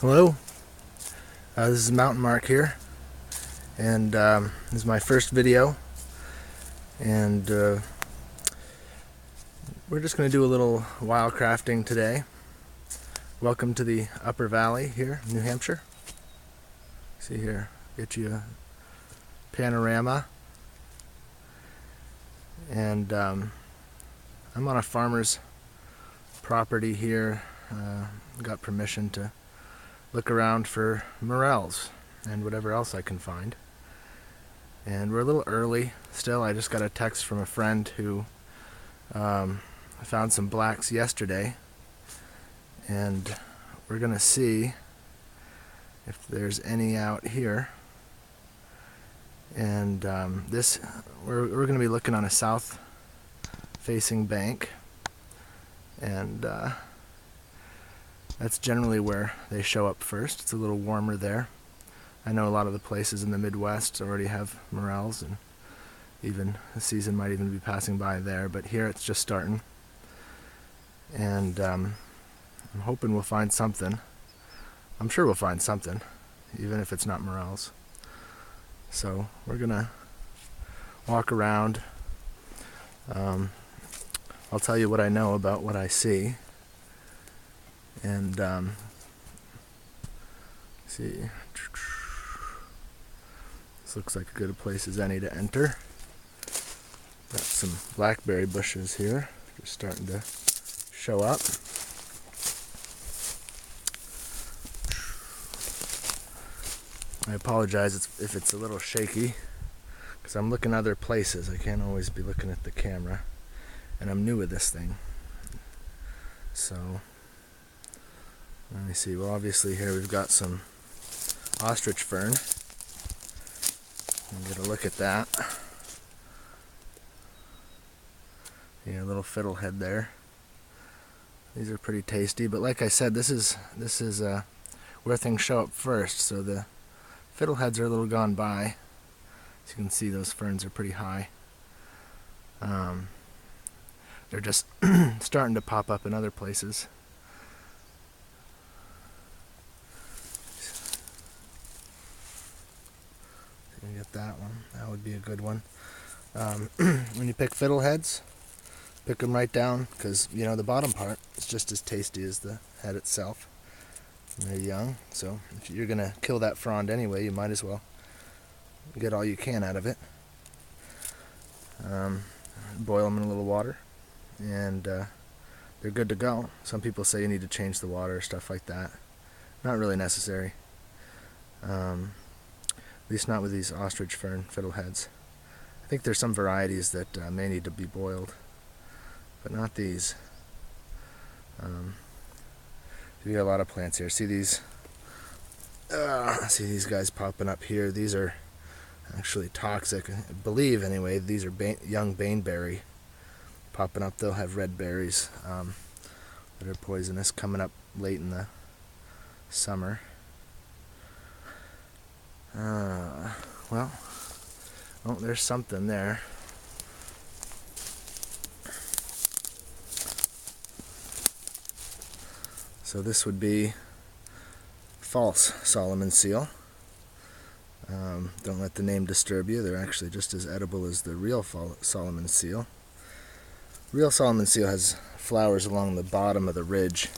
Hello, this is Mountain Mark here, and this is my first video, and we're just going to do a little wildcrafting today. Welcome to the Upper Valley here, New Hampshire. See here, get you a panorama, and I'm on a farmer's property here. Got permission to look around for morels and whatever else I can find. And we're a little early still. I just got a text from a friend who found some blacks yesterday, and we're gonna see if there's any out here. And we're gonna be looking on a south facing bank, and that's generally where they show up first. It's a little warmer there. I know a lot of the places in the Midwest already have morels, and even the season might even be passing by there, but here it's just starting. And I'm hoping we'll find something. I'm sure we'll find something, even if it's not morels. So we're gonna walk around. I'll tell you what I know about what I see. And see, this looks like a good place as any to enter. Got some blackberry bushes here, just starting to show up. I apologize if it's a little shaky, because I'm looking other places. I can't always be looking at the camera, and I'm new with this thing. So let me see. Well, obviously here we've got some ostrich fern. Get a look at that. Yeah, a little fiddlehead there. These are pretty tasty, but like I said, this is where things show up first. So the fiddleheads are a little gone by. As you can see, those ferns are pretty high. They're just starting to pop up in other places. You can get that one. That would be a good one. When you pick fiddleheads, pick them right down, because you know the bottom part is just as tasty as the head itself. And they're young, so if you're gonna kill that frond anyway, you might as well get all you can out of it. Boil them in a little water, and they're good to go. Some people say you need to change the water, stuff like that. Not really necessary. At least not with these ostrich fern fiddleheads. I think there's some varieties that may need to be boiled, but not these. We got a lot of plants here. See these guys popping up here. These are actually toxic, I believe anyway. These are young baneberry popping up. They'll have red berries that are poisonous coming up late in the summer. Well, oh, there's something there. So this would be false Solomon seal. Don't let the name disturb you. They're actually just as edible as the real Solomon seal. Real Solomon seal has flowers along the bottom of the ridge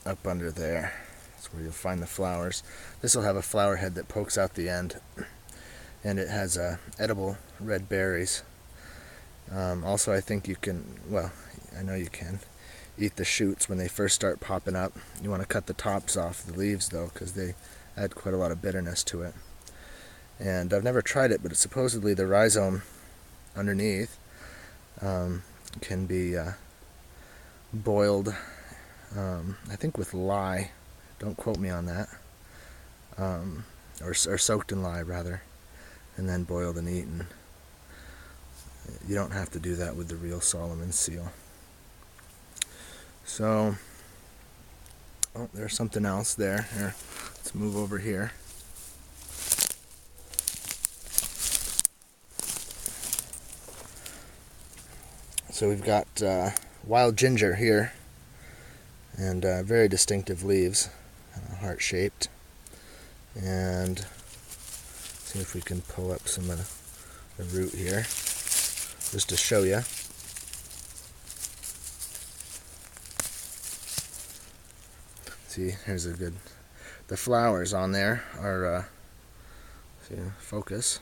up under there. That's where you'll find the flowers. This will have a flower head that pokes out the end, and it has edible red berries. Also, I think you can, well, I know you can, eat the shoots when they first start popping up. You want to cut the tops off the leaves, though, because they add quite a lot of bitterness to it. And I've never tried it, but it's supposedly the rhizome underneath can be boiled, I think with lye. Don't quote me on that. Or soaked in lye, rather, and then boiled and eaten. You don't have to do that with the real Solomon seal. So, oh, there's something else there. Here, let's move over here. So we've got wild ginger here. and very distinctive leaves, heart-shaped. And see if we can pull up some of the root here, just to show you. See, here's a good. The flowers on there are. See, focus.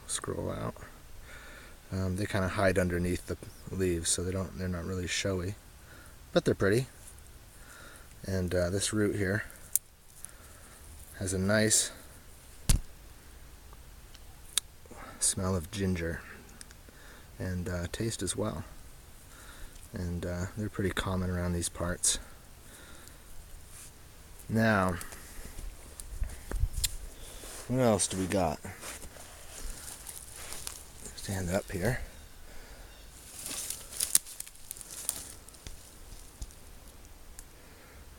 Scroll out. They kind of hide underneath the leaves, so they're not really showy, but they're pretty. And this root here has a nice smell of ginger and taste as well. And they're pretty common around these parts. Now, what else do we got? Stand up here.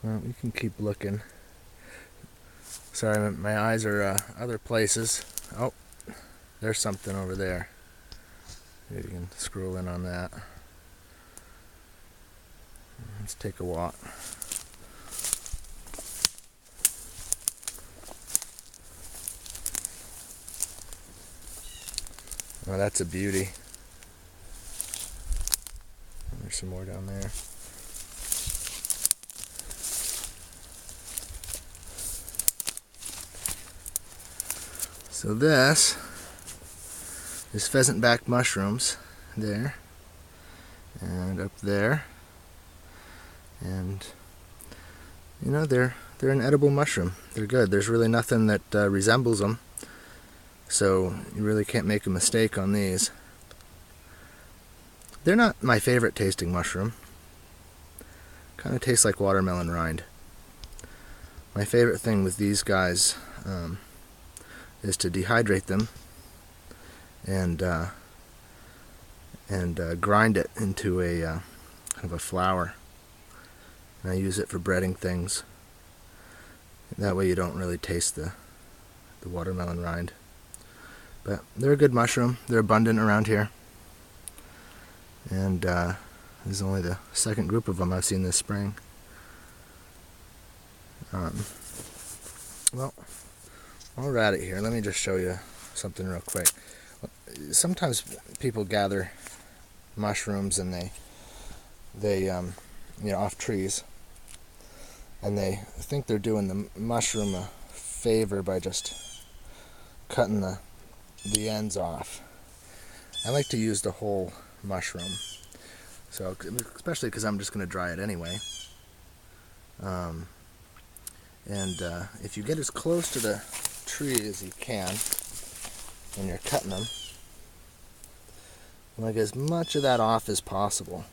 Well, we can keep looking. Sorry, my eyes are other places. Oh, there's something over there. Maybe you can scroll in on that. Let's take a walk. Oh, that's a beauty. There's some more down there. So this is pheasant back mushrooms there and up there, and you know, they're an edible mushroom. They're good. There's really nothing that resembles them, so you really can't make a mistake on these. They're not my favorite tasting mushroom. Kind of tastes like watermelon rind. My favorite thing with these guys is to dehydrate them and grind it into a kind of a flour. And I use it for breading things. That way you don't really taste the watermelon rind. But they're a good mushroom. They're abundant around here. And this is only the second group of them I've seen this spring. Well, while we're at it here, let me just show you something real quick. Sometimes people gather mushrooms and they off trees, and they think they're doing the mushroom a favor by just cutting the ends off. I like to use the whole mushroom, so especially because I'm just going to dry it anyway. If you get as close to the tree as you can when you're cutting them, like as much of that off as possible,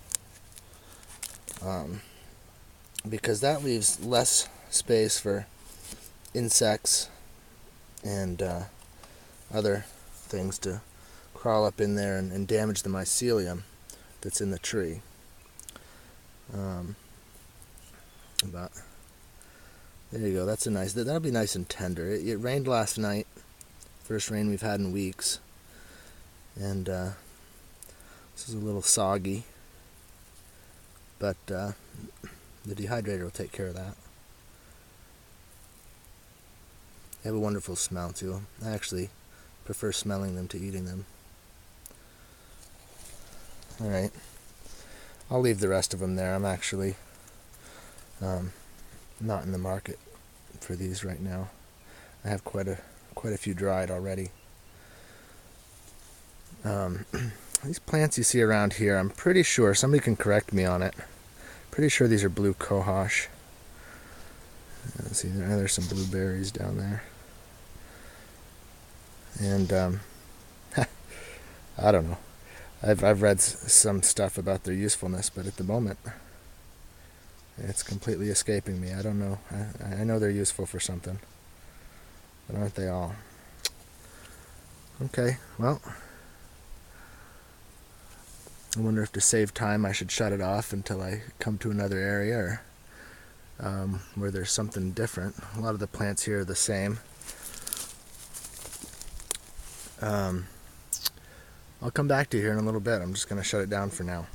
because that leaves less space for insects and other things to crawl up in there and damage the mycelium that's in the tree. But there you go. That's a nice. That'll be nice and tender. It rained last night. First rain we've had in weeks, and this is a little soggy, but the dehydrator will take care of that. They have a wonderful smell too. I actually prefer smelling them to eating them. Alright, I'll leave the rest of them there. I'm actually not in the market for these right now. I have quite a few dried already. These plants you see around here, I'm pretty sure, somebody can correct me on it, pretty sure these are blue cohosh. Let's see, there's some blueberries down there. And I don't know. I've read some stuff about their usefulness, but at the moment it's completely escaping me. I don't know. I know they're useful for something, but aren't they all? Okay, well, I wonder if to save time I should shut it off until I come to another area or where there's something different. A lot of the plants here are the same. I'll come back to you here in a little bit. I'm just going to shut it down for now.